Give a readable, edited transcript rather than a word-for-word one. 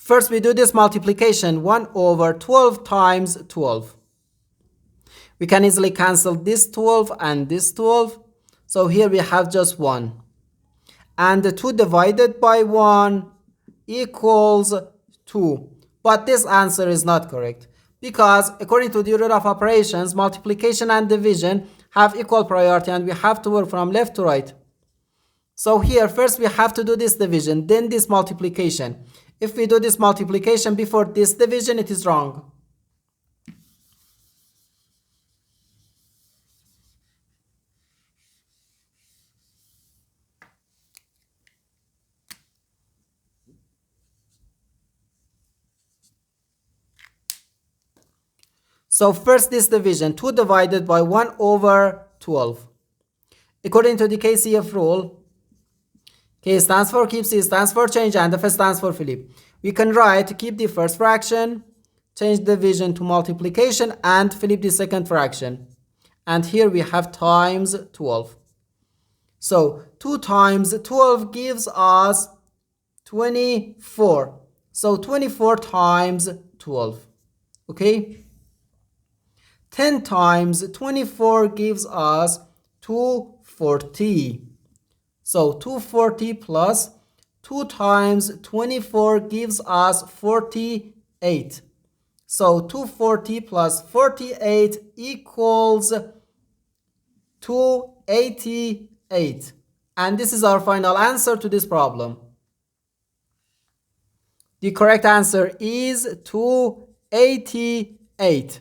First we do this multiplication, 1 over 12 times 12. We can easily cancel this 12 and this 12. So here we have just 1. And the 2 divided by 1 equals 2. But this answer is not correct, because according to the order of operations, multiplication and division have equal priority and we have to work from left to right. So here first we have to do this division, then this multiplication. If we do this multiplication before this division, it is wrong. So first this division, 2 divided by 1 over 12. According to the KCF rule, K stands for keep, C stands for change, and F stands for flip. We can write to keep the first fraction, change division to multiplication, and flip the second fraction. And here we have times 12. So 2 times 12 gives us 24. So 24 times 12. Okay? 10 times 24 gives us 240. So 240 plus 2 times 24 gives us 48. So 240 plus 48 equals 288. And this is our final answer to this problem. The correct answer is 288.